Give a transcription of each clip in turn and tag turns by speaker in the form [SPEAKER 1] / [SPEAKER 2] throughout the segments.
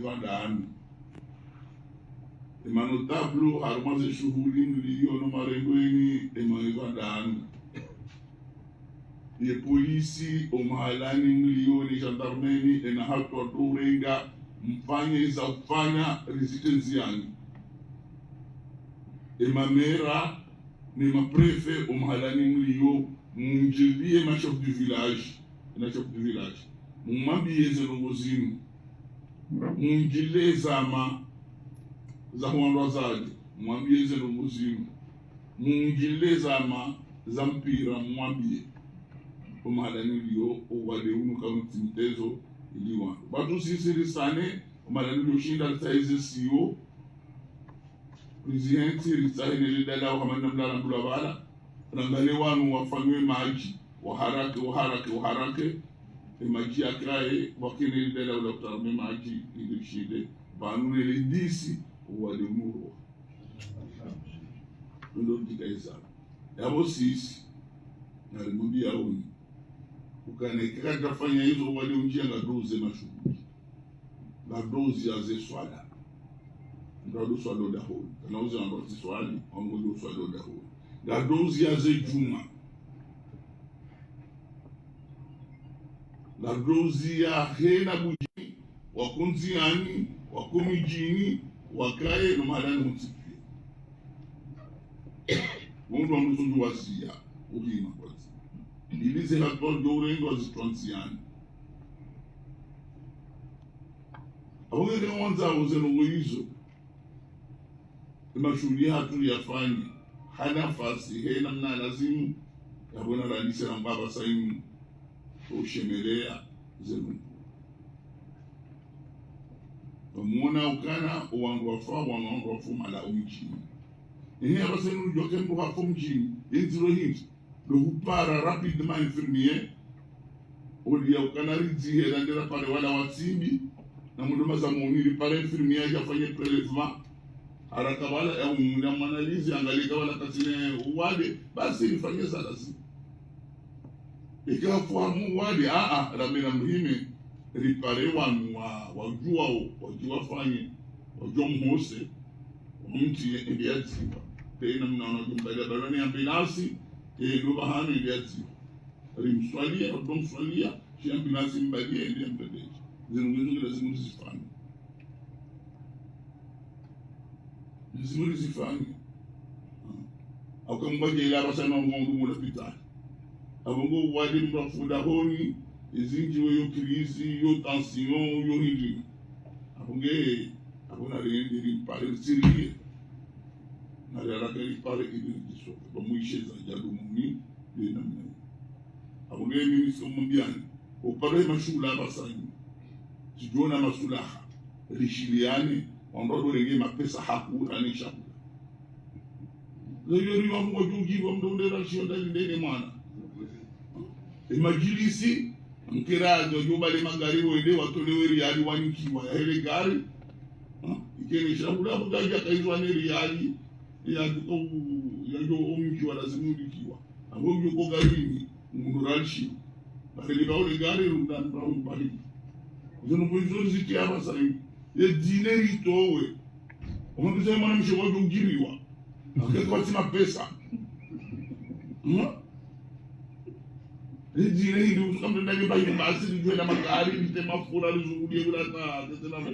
[SPEAKER 1] Ivandano. Manotábulo harmaze shughuli mliono marengweni Ivandano. Ye polisi omahalani milioni gendarmeni na hatu waturenga mfanye za kufanya resistance yangu. Mamera ni maprefe omahalani milio munjilie ma chef du village na chef du village mumambie zelongozimu munjile zama za huandwa zaji mwambie zelongozimu munjile zama za mpira mwambie omahalani milio owade unu kaunti mtezo iliwa batu sisiri sane omahalani milio shinda taize siyo presidenti ritahine lidala wa hamana mdala mbula bala rangale wanu wafanywe maji waharake maji akae wakini lidala ula kutarame maji ilishide banune lindisi wale muro ndo dikaisa yabo sisi na limundi ya uni ukanekika kafanya hizo wale unjia ngadoze mashughuli ngadoze ya ze swala ngado swalo da ho kanauza ngado swali wangu swalo da ho ngadoze ya ze juma ngadoze ya hena buji wakunzi ani wakumijini wakae no malani mutipia mundu amusundu wasia ulima kwazi ilize hapo dorengo zitwansiani abongeke mwanza uzeno wizo mashughuli hatu yafanye hana fasi hena mna lazimu yabona ralisa na baba saimu ushemelea zenu muona ukana uwangu wafu mala umjini ini abasenu joke mbu hafu mjini inziro hinji do hupara rapidement infirmier olia ukana ridzi helandera pale wala watsimbi na muduma za muuniri pale infirmier jafanye prelevement haraka wala ya mwanalizi angalika wala kasine uwade basi nifanye salasi ikafuamu wade ramina muhime ripare wanu wajua fanye wajua mhose mti ndiyaziwa tena mnaona jumbalia barani ya binafsi ndoba hano ndiyaziwa rimswalia odomswalia shia binafsi mbalia ndiye mbedeji zinungizo lazima zifanye zifanye au kambaje ila basana ngongo mula pitani abongo wadi mbafuda honi izinji yo krizi yo tension yo hindi abonge abona rendi pare siriye na yara kali pare idiso ba muisheza jadu mumi de namna abonge mimi sombiani o pare mashula basani tujona masulaha rishiliani ondodo renge mapesa haku anisha leo riwa mwojugi wa mdonde rashio ndani mwana imajilisi mkirazo jubali magari wende watolewe riyali wanikiwa ya hele gari ikene shabula bugaja kaizwa ne riyali ya jo omkiwa lazima ndikiwa abo yuko garini nguralshi bali baule gari rundan brown bali zono bonzo zikia basai ye dineri towe omkize mwana mshogo jugiriwa akekwa tima pesa Ejine hindu kama ndani bayi basi ndio na magari nite mafura lizungulie bila ta tena mko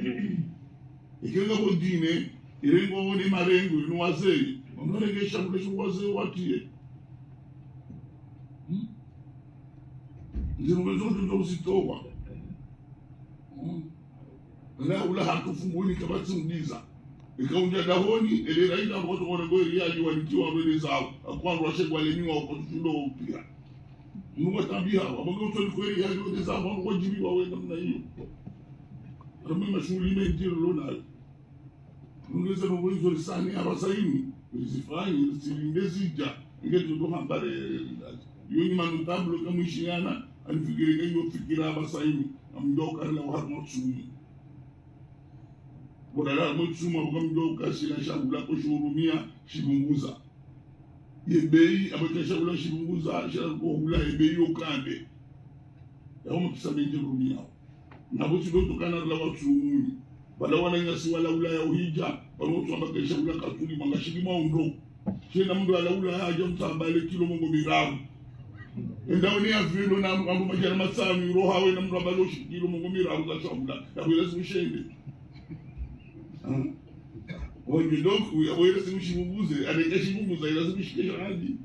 [SPEAKER 1] ikiwa kwa dine irengo woni marengo ni wazee onoregesha kule wazee watie ndio mwezo ndio usitoa na ula hakufunguni kama tsundiza ikaunja dahoni ile raida watu wanagori yaji walikiwa mbele zao akwanza washegwa leniwa huko tundo upira Mungu tabia wabango utoli kweli yaji wote za wangu wajibi wawe namna hiyo kama mashughuli mengi lona ungeza no wezo lisani abasaini zifanye zilindezija ingeto ndo hambare yoni manutablo kama ishiana alifikiri hiyo fikira abasaini amdoka la harmo tsumi bodala motsuma ukamdoka sina shangula ko shurumia shibunguza yebei abakesha ula shibunguza shango ula yebei okande yawo mkisameje rumia nabo chido tokana la watsumuni wala wananyasi wala ulaya uhija wanotu ambakesha ula katuli mwangashili maundo chena mdu ala ula haja mtambale kilo mungu miramu endawani ya vilo na ambu majara masami roha we na mdu abaloshi kilo mungu miramu za shabula ya wile simushende wenge doku ya wile simushimubuze anekashimubuza ila simushikesha hadi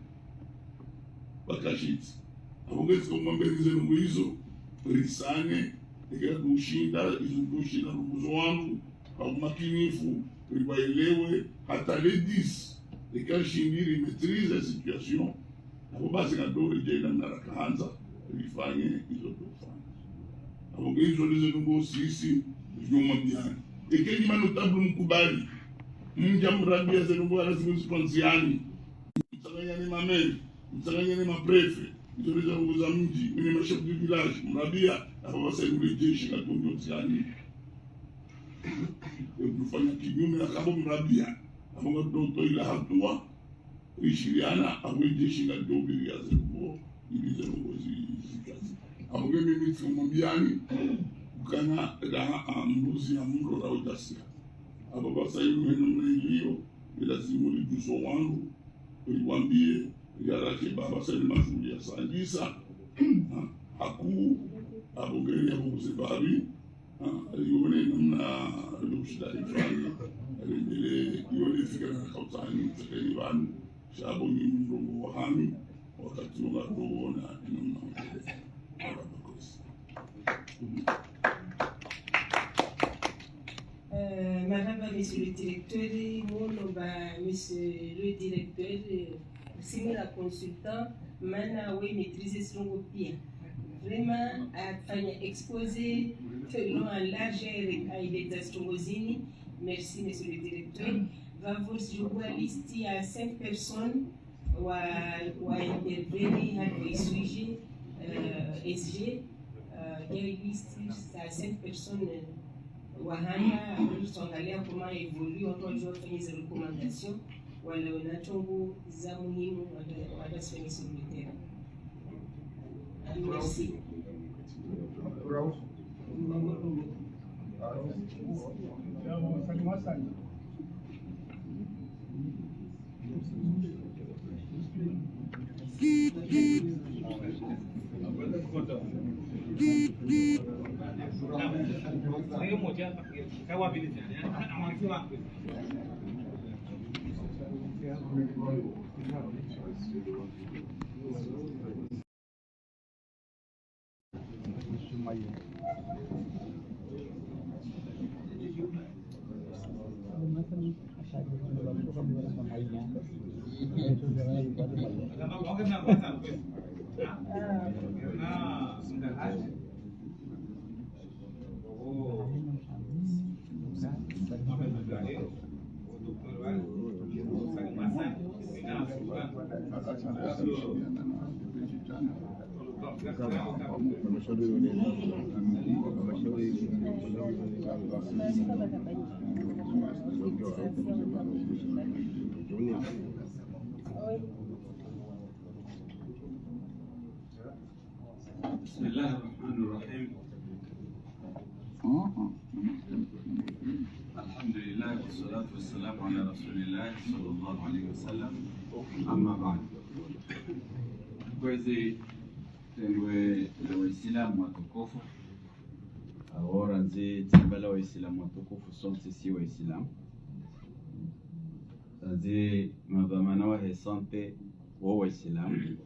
[SPEAKER 1] bakashiti abongezi kumwambelize nungu hizo risane ikera kushinda izukushinda rubuzo wangu kwa umakinifu iliwaelewe hata ladies ikashindiri maîtrise la situation hapo basi kadori jena narakaanza ilifanye hizo tofauti hapo hizo ndizo nungu sisi nyuma mjani ikenyi manotablu mkubali mja mrabia zenungu lazima zipanziani mtanganyani mameli mtanganyani maprefe Mtuliza nguza mji, mwenye mashabu di village, mrabia, hapa wasa yule jeshi na tungo mtiani. Kufanya kinyume na kabo mrabia, hapa mdoto ila hatua, ishiriana, awe jeshi na dobi ya zembo, ili zembo zikazi. Hapa mimi mitu mbiani, ukana mbuzi ya mro na ujasia. Hapa wasa yule mwenye ila zimuli juso wangu, uliwambie, yarake baba sasa mashuli ya sanjisa aku abogeni ya kusebabi alione namna lushida ifanye alendele yole fikira na kautani tsakeni banu shabo ni ndongo wahami wakati ungaona namna
[SPEAKER 2] Madame, Monsieur le directeur, Monsieur le directeur, aussi la consultant, maintenant oui maîtriser son bien. Vraiment à faire exposer long en largeur à l'État-Stromosini. Merci Monsieur le directeur. Va voir si je vois liste il y a 5 personnes ou à intervenir à des sujets SG. Il y a une liste à 5 personnes. Wahanga tutaangalia comment évolue watu wafanye hizo recommandations wale wanachongo za muhimu watasifanya sur le terrain. Merci.
[SPEAKER 3] بسم الله الرحمن الرحيم. الحمد لله والصلاة والسلام على رسول الله صلى الله عليه وسلم. أما بعد. Kwezi tenwe la Waislamu watukufu ahora nzi tembele Waislamu watukufu sote si Waislamu nzi madhamana wa hesante wa Waislamu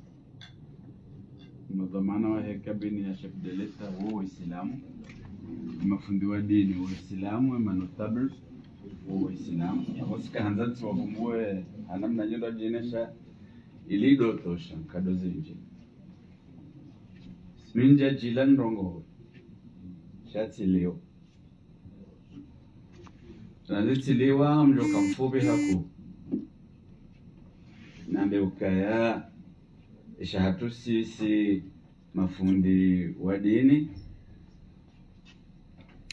[SPEAKER 3] madhamana wa kabini ya chef de l'etat wa Waislamu mafundi wa dini wa Waislamu manotables wa Waislamu wasika hanzati wa kumwe anamna jendo jinesha ilido tosha kado zinji minja jilan rongo shati leo tunazitiliwa mjoka mfupi haku nambe ukaya ishahatu sisi mafundi wa dini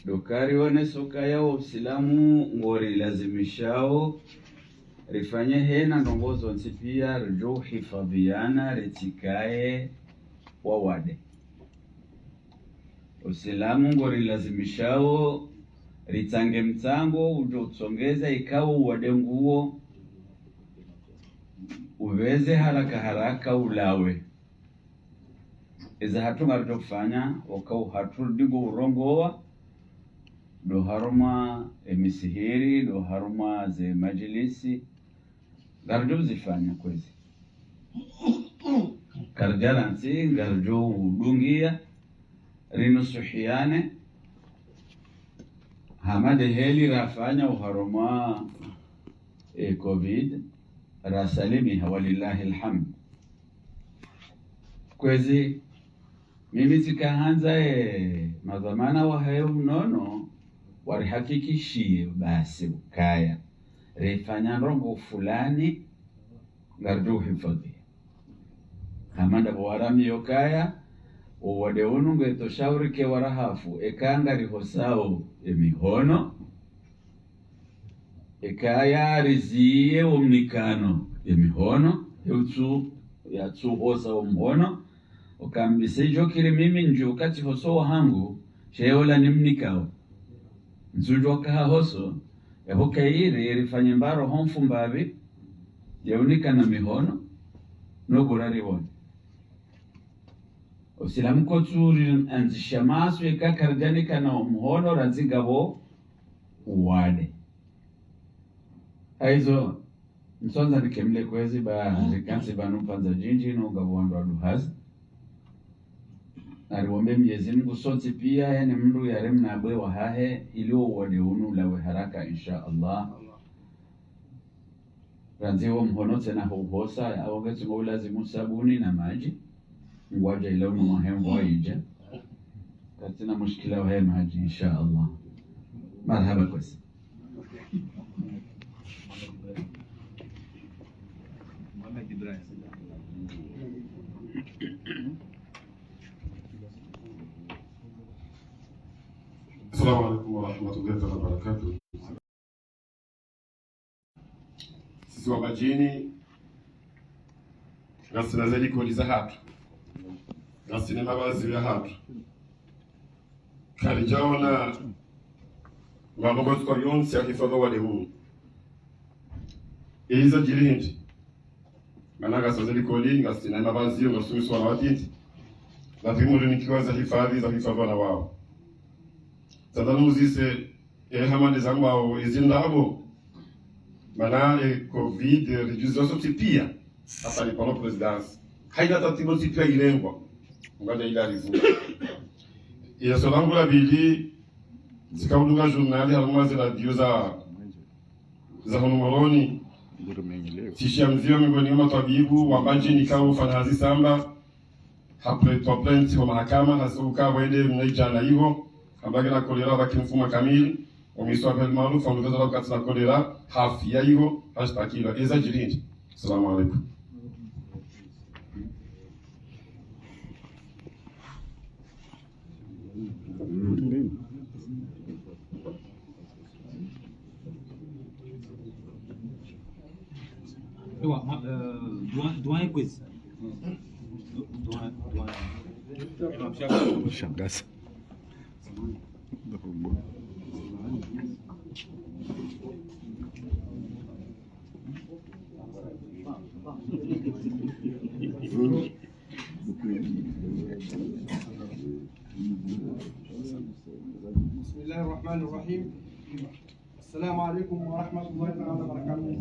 [SPEAKER 3] dokari wane soka yao Uislamu ngori lazimishao rifanye hena ndongozo nsipia rjo hifadhiana retikae wawade Uislamu ngori lazimishao ritsange mtsango utotsongeza ikawa uwade nguo uweze haraka ulawe iza hatunga kufanya wakau hatudigo urongowa do haruma emisihiri do haruma ze majlisi garjo zifanya kwezi karjalansi garjo udungia rinusuhiane hamade heli rafanya uharuma covid rasalimi hawalillahi alhamd kwezi mimi tikahanza madhamana wa hayo mnono warihakikishie basi ukaya refanya rongo fulani gardu hifadhi hamanda bwarami yokaya uwade ununge toshauri ke warahafu ekanga rihosao emihono ekaya riziye omnikano emihono yatsu hosa omhono ukambise jokire mimi njukati hoso wangu sheola nimnikao nzujo kaha hoso yahokaire rifanye mbaro homfu mbabi yaunika na mihono no gurari won usilamu ko tsuri anzishamasu ikakarjani kana omhono ranzigabo uwade aizo nsonza dikemle kwezi ba rikansi banu panza jinji no gabwando aduhazi ariwombe Mwenyezi Mungu sote pia yani mndu yaremna abwe wahahe ilio wade unu lawe haraka insha Allah ranziwa mhono tena huhosa awagati lazimu sabuni na maji ngwaja ila unu mahembo waija katina mushkila wa maji insha Allah. Marhaba kwesi.
[SPEAKER 4] Assalamu alaikum warahmatullahi wabarakatuh. Sisi wa majini gasina zeli kuuliza hatu gasina mabazi ya hatu kalijaona magogozi kwa yonsi ya hifadho wale huu iza jirindi managa sazeli kuuli gasina mabazi ya ngasumi wana watiti na vimuli nikiwa za hifadho na wao tadaluzise hamande zambao izindabo mana covid rejuzo pia hasa ni pano presidence haida tatibo tipia ilengwa ngada ila rivuga ya solangu la bili zikaudunga journali halumaze la dioza za honumoroni tishia mzio miongoni mwa tabibu wambaje nikao fanazi samba hapre toplenti wa mahakama hasuka wende mnaijana hivyo ambaye na kolera bakimfuma kamili omiswa kwa maarufu ambazo wakati na kolera hafia hiyo hashtakila eza jirindi. Assalamu alaikum.
[SPEAKER 5] Doan quiz.
[SPEAKER 6] Shangazi.
[SPEAKER 7] بسم الله الرحمن الرحيم. السلام عليكم ورحمة الله تعالى وبركاته.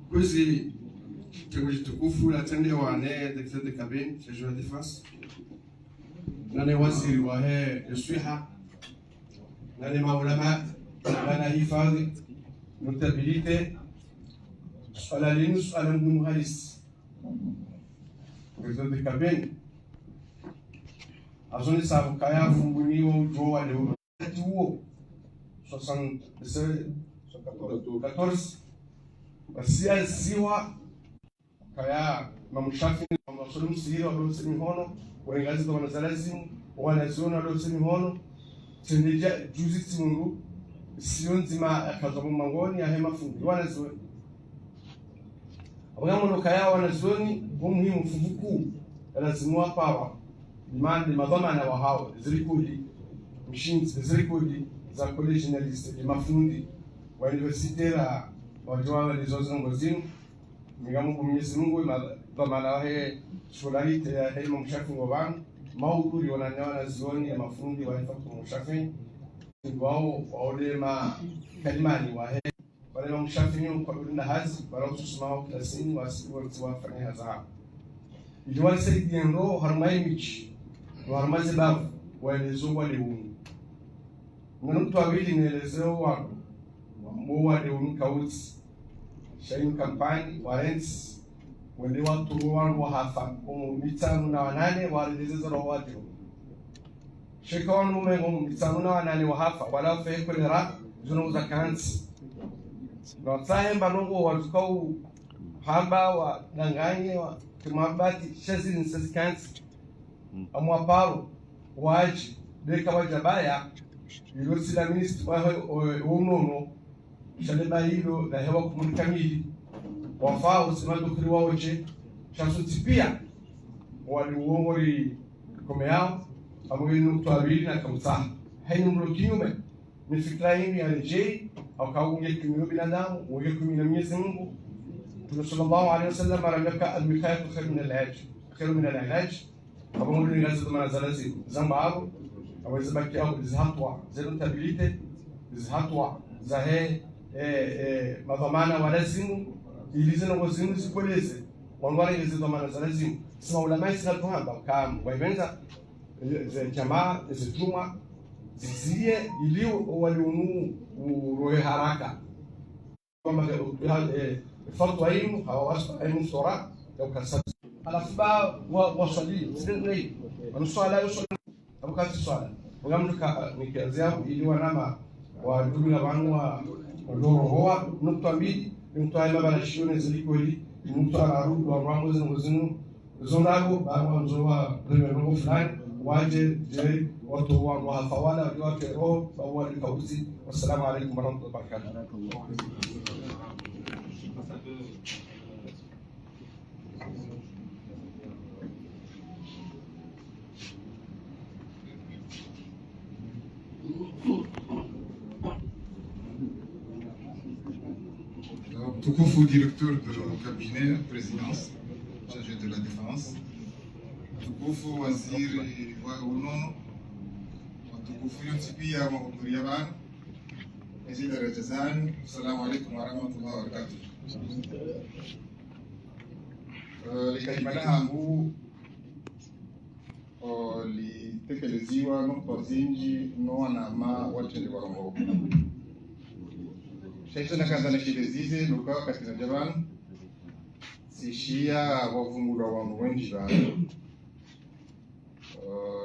[SPEAKER 7] Kwezi kiongozi tukufu na tende wa ne directeur de cabine chargé de défense na waziri wa swiha na maulama na hifadhi notabilite swala linu swala muhalis directeur de cabine azoni sabu kaya fumbuniwa ujoa leo tuo 14 Basia ziwa kaya mamushafi mamusulu msiri wa lose mihono wengazi kwa wanazalazimu wanaziona lose mihono tendeja juzi timungu sio nzima kazabu mangoni ya hema fundi wanaziona wangamono kaya wanazuoni umuhimu mfuku lazimwa pawa imani madhamana wa hao zirikudi mshinzi zirikudi za college na list mafundi wa university la wajua walizozo ngozini migamu Mwenyezi Mungu dhamana wahe shughulite ya hema mshafi wa bana maudhui wananyawana zioni ya mafundi wa hifadhi mshafi wao waolema kalimani wahe wale mshafi kwa kulinda hazi wala ususumao klasini wafanya hazaa iliwali saidia ndo harumai michi harumai babu waelezwa leuni mtu wawili nielezeo wako mwa leuni kauti shaini kampani warents wende watu wangu hafa mitano na wanane walelezeza roho watu shika wanu mumengo mitano na wanane hafa wala fe kolera zuno za kansi na tsahe mbalongo watukau hamba wa danganye wa kumabati shazi nsikansi amwa paro waji deka wajabaya ilosi la ministri wa unono shaleba hilo na hewa kumkamili wafaa usimado kriwa oje shasutipia wali uongori komeao amwenu twabili na kamsa hainu mlokiume ni fikra hii ya rejei au kaunge kimilo binadamu uwe kumina Mwenyezi Mungu Mtume sallallahu alaihi wasallam arameka al-wiqayatu khairu min al-ilaj abamuri ni gazi dhamana zalazi zamba hapo aweza baki au zihatwa zero tabilite zihatwa zahe madhamana walazimu ilizina wazimu zikoleze wangwara hizo dhamana zalazimu sima ulama sinatuhamba kama waibenza jamaa zituma zizie ili waliunu urohe haraka kama fatwa hiyo hawawasa aimu sura au kasat alafu ba wasali sirri wanusala yusali abukati swala wangamduka nikianzia ili wanama wa jumla wanwa ndorohoa nukta mbili nukta ina bana shione zilikoli nukta arudu wa rambo zinu zondago bawa nzoa premier fulani waje je watu wa hafawala watu roho bawa likauzi. Wassalamu alaykum warahmatullahi wabarakatuh.
[SPEAKER 6] Tukufu directeur de cabinet, présidence, chargé de la défense. Tukufu waziri wa unono. Tukufu yote pia wahudhuria bana. Hizi daraja zani. Assalamu alaikum warahmatullahi wabarakatuh. Likalima langu litekelezwa nukta zinji noana ma watende warongo. Shaito na kaza na shile zize lukawa katika jabani sishia wavungula wangu wenji bani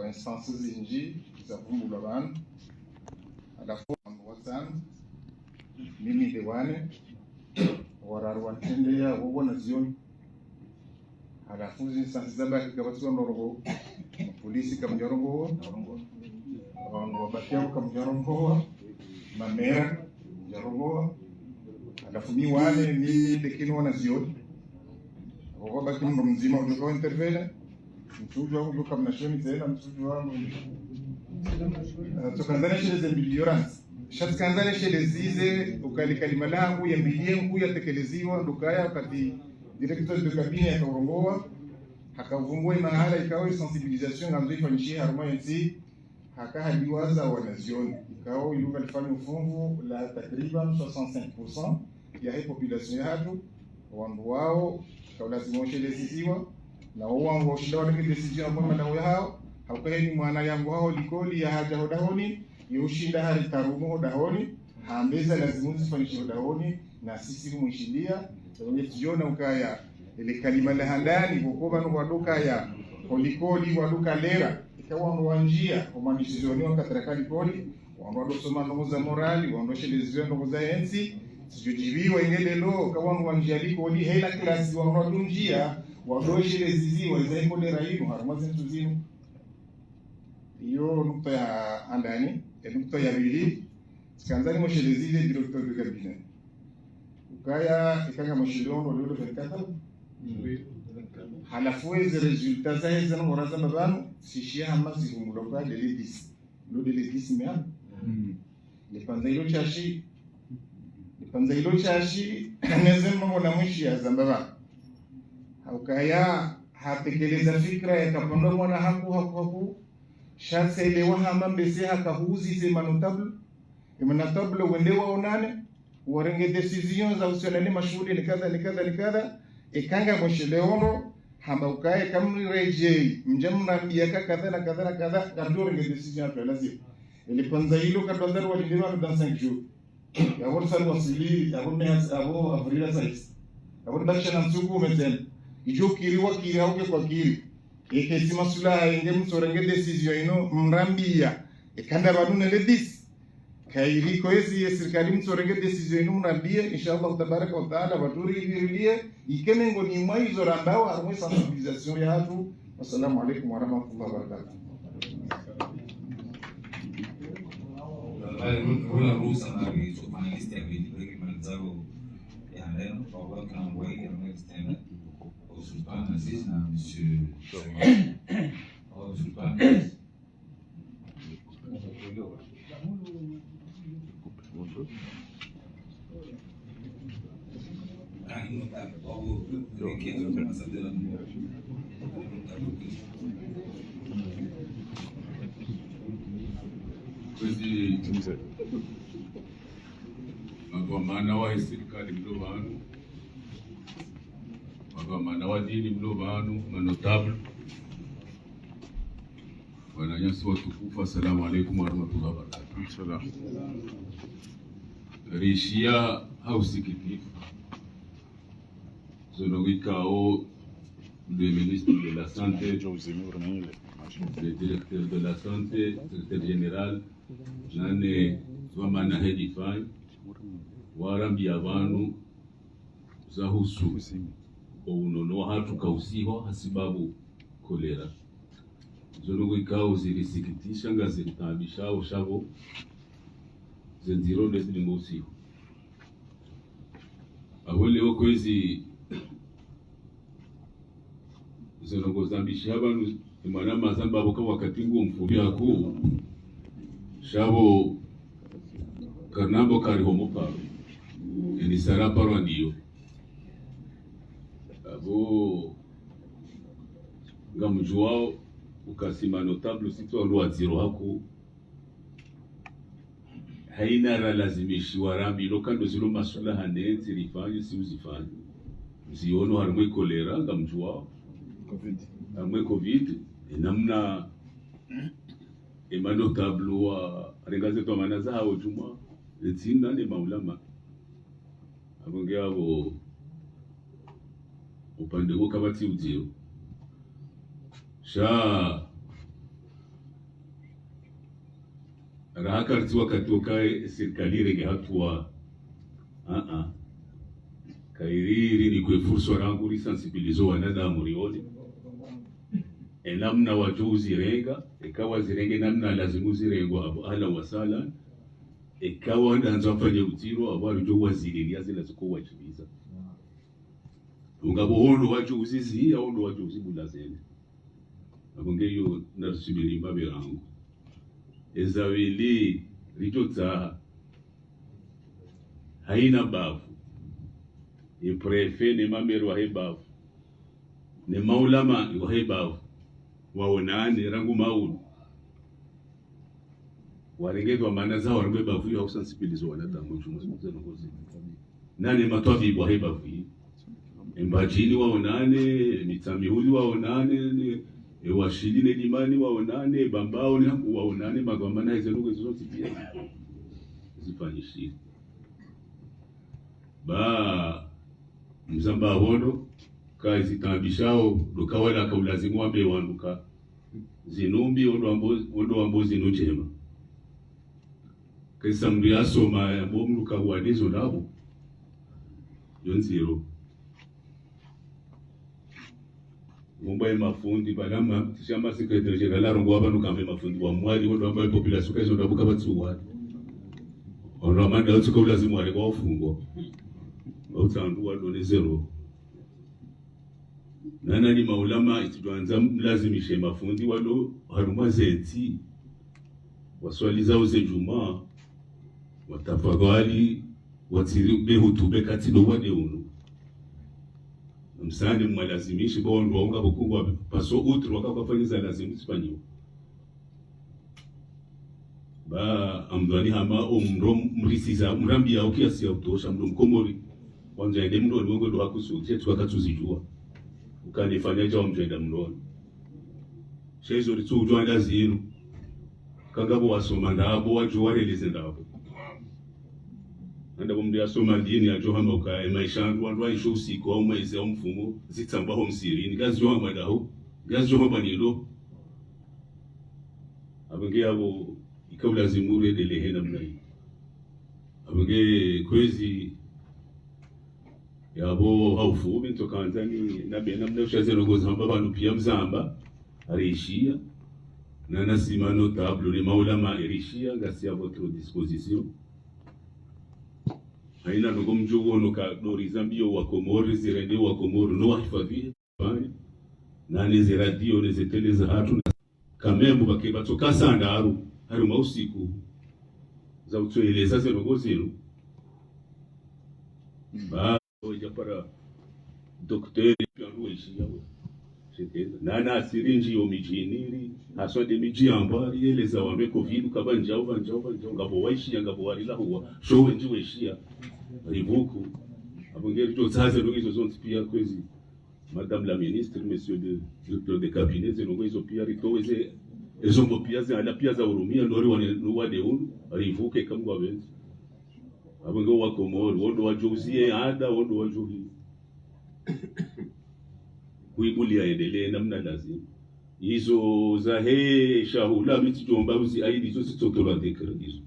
[SPEAKER 6] instances zinji za vungula bani alafu watano mimi dewane wararu watendea wabona zioni alafu instances za baki kabatiwa norogo polisi kamjorongo wangu wabakia kamjorongo mamera jarongoa alafu mi wale mimi lekino wana zioni wako baki ndo mzima unatoka intervene mchujo wangu kama mnashoni tena mchujo wangu tukanzana shile za miliorance shatkanzana shile zize ukalima langu ya miliengu ya tekeleziwa ndukaya wakati directeur de cabinet akarongoa hakavumbua mahala ikawa sensibilisation ngamzo ifanyishia haruma yansi hakahaliwaza wanazioni ikao iluka lifanya ufungu la takriban 65% ya hii population yatu wangu wao kaulazima washelesiziwa na wangu washinda wale decision ambayo na wao haukaheni mwana yangu hao likoli ya haja hodahoni yushinda hari tarumo hodahoni hambeza lazima zifanyishe hodahoni na sisi mwishindia ndio tujiona ukaya ile kalima la handani bokoba no waduka ya kolikoli waduka lera ikawa wanjia kumanishizoni wakatakali kodi wando soma ndoza morali wando shelezwe ndoza ensi sijujibiwa ingelelo kawa wanjia likodi hela klasi wando dunjia wando shelezizi waizaiko lera hino harumazi tuzinu hiyo nukta ya andani nukta ya pili sikanzani mshelezizi directeur de cabinet ukaya ikanga mshiliono lolo 24 halafu hizi resulta za hizi na oraza babanu sishia hama zihumuloka delegis lo delegis mea lipanza ilo chashi nezema mwana mwishi ya zambaba haukaya hatekeleza fikra ya kapondo mwana haku shatse elewa hama mbese hakahuzi se manotable imanotable wendewa onane warenge decision za usianani mashuhudi ni kadha ikanga msheleono hamba ukae kamri rejei mjamna biaka kadha na kadha kadorenge decision ya lazima ilipanza hilo kadondar walindiwa dans 5 jours ya worsal wasili ya womes abo avrila sais ya wodaksha na msuku meten ijo kiri au kwa kiri ekesi masula enge msorenge decision ino mrambia ikanda badune ledis kairi koezi serikali msorenge decision ino mrambia inshallah tabaraka wa taala waturi virilie ikenengo ni maizo rambao armwe sensibilisation ya watu. Assalamu alaykum wa rahmatullahi wa barakatuh.
[SPEAKER 8] Una rusa na su finalista ya vile malizao ya leo kwa waka na wai ya extend au Sultan Aziz na Monsieur au Sultan
[SPEAKER 1] magwamana wa serikali mlo banu magwamana wa dini mlo banu manotable wananyasi watukufu, assalamu alaikum warahmatullahi wabarakatuh. Rishia hausikitifu zonowikao le ministre de la santé, le directeur de la santé, secrétaire général nane wamana hedifai warambi abantu zahusu ounono hatu kausiho hasibabu kolera zono ikao zilisikitisha nga zilitabishao shabo zenziro ndezi ngosiho ahole okwezi zono gozambisha abantu imana mazamba boka wakati ngo mfubya ku shabo karnambo kari homo paro ni sara paro ndio abo ngamjuao ukasima notable sito ndo aziro haku haina ra lazimishi warambi lokando zilo masula hanenzi rifanye si uzifanye ziono harumwe kolera ngamjuao covid namna notable wa rengaze to manaza hawo juma etsinda ne maulama abonge abo upande wo kabati ujio sha rahakarti wakati wakae serikali rege hatua kairiri ni kwe fursa rangu risensibilizo wanadamu rione namna wajuzi renga ikawa zirenge namna lazimu zirengwa abo ala wasala ikawa ndanza mfanye utiro abo alijo wazililia zile ziko wajibiza ungabo hondo wajuzi zi ya hondo wajuzi bulazene abongeyo nasubiri mbabe rangu ezawili ritotsa haina bafu iprefe ne mamero wa hebafu ne maulama wa hebafu waonane rangu maulu warengezwa maana zao warengwe bafu ya usensibilizo wanadamu chumuzo ngozi nani matwavi bwa hebafu embajini waonane mitami huli waonane ni washidine limani waonane bambao ni hapo waonane magambana hizo lugha zote pia zifanyishi ba mzamba hondo kazi tambishao lokawala kaulazimu ambe wanuka zinumbi ondo ambo zinu chema kesa mbiya soma ya bomruka wanizo nabo yonziro mumbai mafundi banama shamba secretary general rongo abantu kambe mafundi wa mwali ondo ambaye population kazo ndabuka batsuwa ono amanda utsuka ulazimu wale kwa ufungo utsandu wa doni zero
[SPEAKER 9] nana ni maulama ituanza mlazimishe mafundi walo haruma zeti waswali zao ze Jumaa watafadhali watiribe hutube katido wade unu msani mwalazimishi bondo waunga bukungwa paso utru wakafanyiza lazimu sifanyiwa ba amdwani hama umro mrisiza mrambi ya ukiasi ya utosha mdo mkomori wamjaende mdoni wengo do hakusutia tuwakatuzijua ukanifanya jawa mjaenda mdoni shezo ritu ujua ndazi inu kangabo wasoma ndabo wajua releze ndabo ndabo mdi asoma dini ya johama ukae maisha wandu waisho usiku au maize au mfumo zitamba ho msirini gazi johama daho gazi johama nilo abenge yabo ikawlazimu redelehe namna hii abenge kwezi yabo haufu bintu kanzani nabe namna ushazero gozamba bantu pia mzamba arishia na nasima notable les maulama erishia ngasi à votre disposition haina ndugu mjugo noka dorizambio wa Komori zirende wa Komori no wahifadhi bani na neze radio neze teleza hatu kamembu bakeba toka sandaru hari mausiku za utoeleza zero gozero ba oja para docteur piandu ishia nana sirinji yo mijiniri aswa de miji ambari eleza wame covid kabanja ngabo waishi ngabo walila huwa showe njiwe shia ribuku abongeri to tsaze ndo hizo zonti pia kwezi madame la ministre monsieur de directeur de cabinet zeno hizo pia ritoweze ezo mbo pia za ala pia za urumia ndori wade unu rivuke kamwa benzi abongo wa Komori wondo wajuzie ada wondo wajuhi kuibulia endelee namna lazima hizo za shahula mitijomba uzi aidi zo sitotola dhikra hizo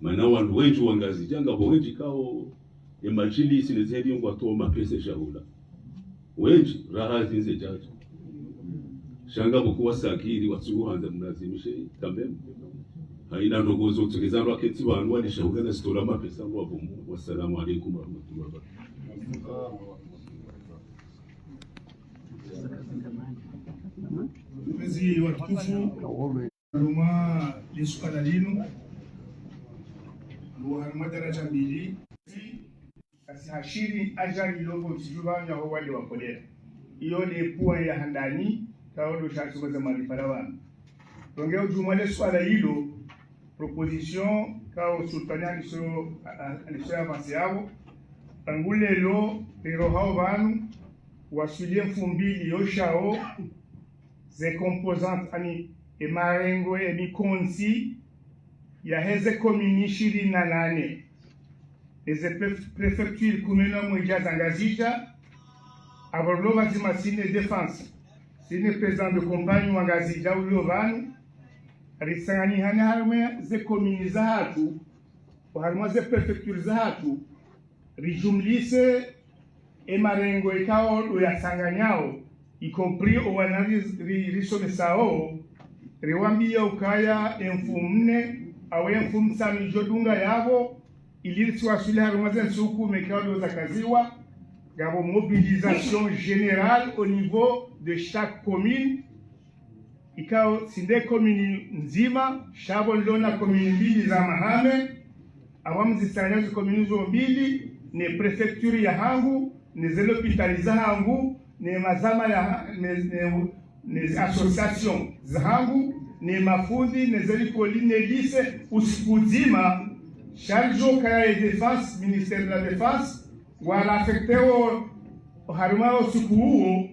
[SPEAKER 9] maana wandu wengi wangazi janga wengi kao emajili sinezedi ngwa to mapesa shahula wengi raha zinze jaji shanga bokuwa sakiri watsuhanza mlazimishe kamem haina ndogozo kutegeza roketi wandu wali shahula na stola mapesa ngwa bomu wassalamu alaykum wa rahmatullahi wa barakatuh.
[SPEAKER 10] Mwezi watukufu haruma lisukala linu haruma daraja mbili kasi hashiri ajali logo tijuba nyaho wale wakolera iyo ni puwa ya handani kaodo shasuba za marifara wana tongeo jumale swala hilo proposition kao sultania aliso avansi yabo angulelo pero hao vanu wasulie mfumbili yoshao ze composantes ani emarengo emikonzi ya heze komini 28 eze prefecture kumena mweja zangazija aborlo bazima sine defense sine president de compagnie wangazija ulio vanu risangani hana harme ze komini za hatu harma ze prefecture za hatu rijumlise emarengo ikao do ya sanganyao y compris au analyse risone sao rewambia ukaya enfumne au enfum sami jodunga yabo ili swasule harumazen suku mekado zakaziwa gabo mobilisation générale au niveau de chaque commune ikao sinde commune nzima shabo lona commune mbili za mahame awamzisanya commune zo mbili ne prefecture ya hangu ne zelopitaliza hangu ne mazama ya ne association zangu ne mafundi ne zelikoli ne lise usikuzima charjo kaya defense ministère de la défense wala affecteo haruma usiku huo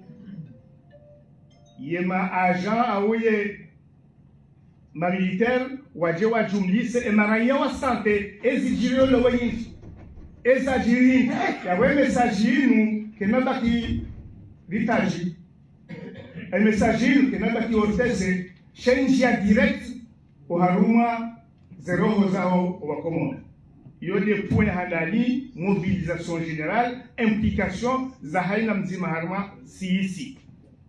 [SPEAKER 10] yema agent awoye militaire waje wa jumlise emaranya wa santé ezijiro lo wayinti ezajiri ya we message kenaba ki ritaji el message kenaba ki ortese change ya direct o haruma zero zao wa commune yo de point handali mobilisation générale implication za haina mzima haruma CIC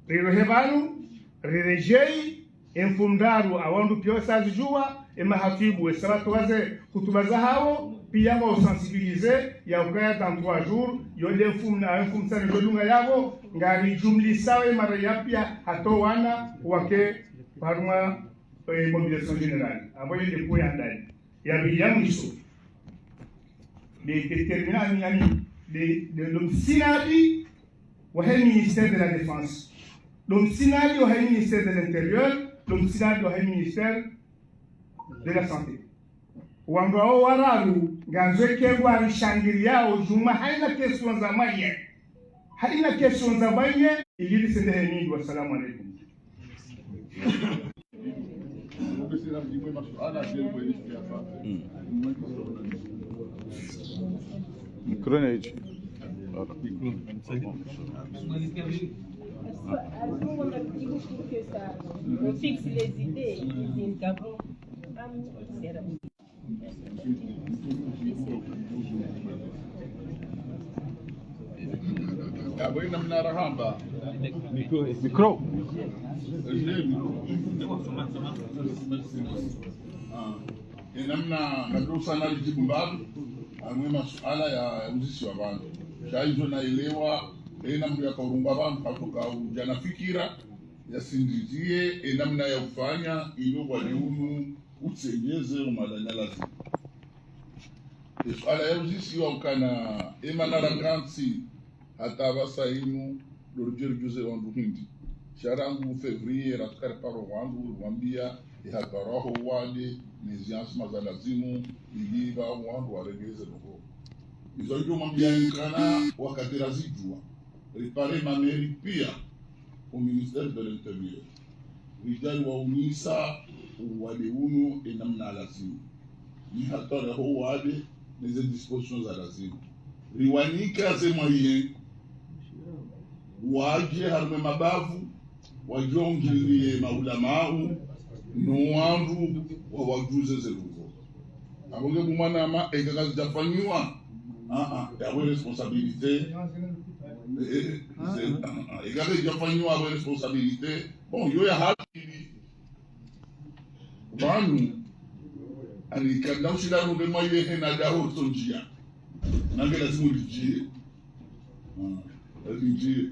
[SPEAKER 10] rero hebanu rerejei enfundaru awandu pio sajua emahatibu esabatu waze kutubaza hao pia wa sensibiliser ya ukaya dans 3 jours yo de fumna fumsa de lunga yabo ngari jumlisawe mara yapya hato wana wake parma mobilisation générale ambayo ndio kwa ndani ya mwisho de déterminants de l'Omsinadi wa ministère de la défense, l'Omsinadi wa ministère de l'intérieur, l'Omsinadi wa ministère de la santé. Wangao wararu ngazweke wa rishangiria ujuma haina question za maye, haina question za maye ilili sende mingi. Wassalamu alaikum.
[SPEAKER 11] Micro hichi.
[SPEAKER 2] On fixe les idées, ils gabon.
[SPEAKER 1] Abona mnarahamba
[SPEAKER 11] Micro.
[SPEAKER 1] namna nadosa na jibu mbadu amwe masuala ya uzisi wa bantu shaizo naelewa namna ya kaurunga bantu katoka ujana fikira yasindizie namna ya kufanya ilo kwa liunu utsenyeze umadanyalazi suala ya uzisi wa ukana manarakansi hata basainu lorjeri juze wandu hindi sharangu fevrier ratukare paro wandu wambia ihagaraho wale neziansi mazalazimu iliba wandu waregeze nuko izo ndio mambianikana wakati razijua ripare mameri pia au ministère de l'intérieur rijali wa unisa wale unu enamna lazimu ni hatare ho wale neze dispositions za lazimu riwanika zemoye waje harme mabavu wajongilie maulamau nuwandu wawajuze zerugo abonge bumana ama ekakazi jafanywa yawe responsabilité ekakazi jafanywa yawe responsabilité bon yo ya haki banu alikanda ushila runde mwaile hena daho tonjia nange lazima ulijie ulijie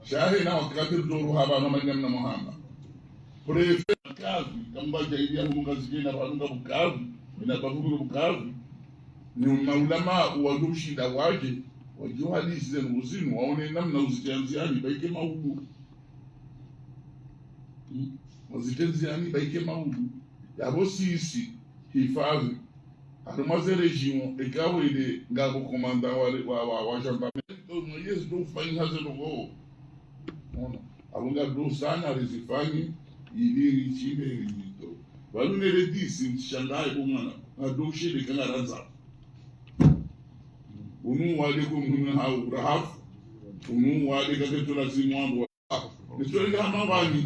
[SPEAKER 1] shahe na wakati doro haba na manyamna muhamba prefe kazi kamba jaidia munga zijena banunga bukavu ina bavuga bukavu ni maulama wadushida waje wajua hadisi za muzinu waone namna uzitanziani baike maudu uzitenziani baike maudu yabo sisi hifadhi arumaze region ekawele ngabo komanda wa gendarmerie to moyes do fanya hazo logo ona abunga do sana rezifanyi iliri chile ilito walunele disi mshangae kumana adoshe de kana ranza unu wale ko mun ha urahaf unu wale ka tola simwandu nisole kama bani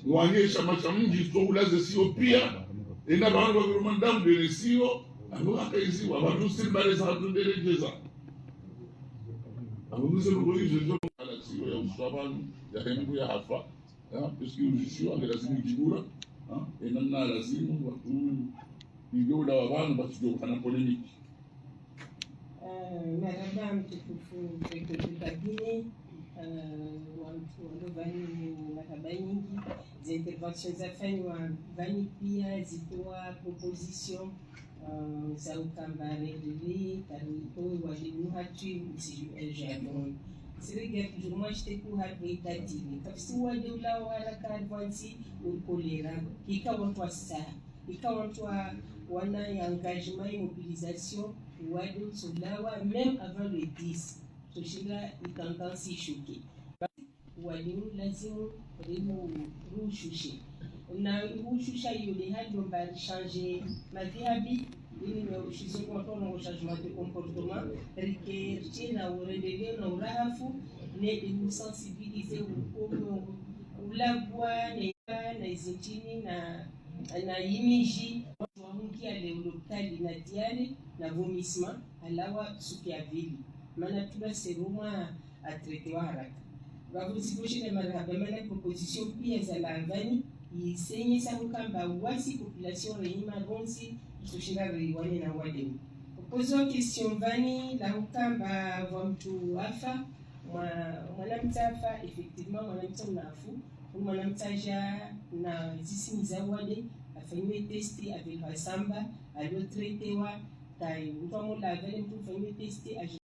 [SPEAKER 1] wanyesha machamji to ulaze sio pia ina bantu wa mandamu de sio anu akaizi wa bantu silbale za tundelejeza abuze rugoyizo zo ala sio ya usabanu ya hembu ya hafa parce que sio lazima kibura ina lazima watu igoda wa bantu basi kana polemiki.
[SPEAKER 2] Marhaba mtukufu kabine waliovani marhaba nyingi za intervention zafanywa vani pia zitoa proposition za ukambarelele tarito walimu hatu msijajadon siriga tujuma shiteku harveitatili kafisi wade ula wala karvansi ukolera ikawa saa ikawa wana engagement et mobilisation wade solawa même avant le 10 toshila itantansi choqué walimu lazimu rimu rushushe na rushusha yule hadi mbali changer madhabi ili na ushizo kwa tono changement de comportement rike na urendeleo na urahafu ne de sensibiliser ukomo ulagwa na izintini na imiji waungia leo lokali na diari na vomissement alawa suki ya vili maana tuna seruma a traiter haraka bavuziboshi na marhaba maana proposition pia za lavani isenye sangu kamba wasi population reima bonsi tushira riwani na wade pozo question vani la ukamba wa mtu afa mwanamke afa effectivement mwanamke unafu mwanamke ja na zisimiza wale afanywe testi avec Rasamba aliotraitewa tai mtu amola vile mtu afanywe testi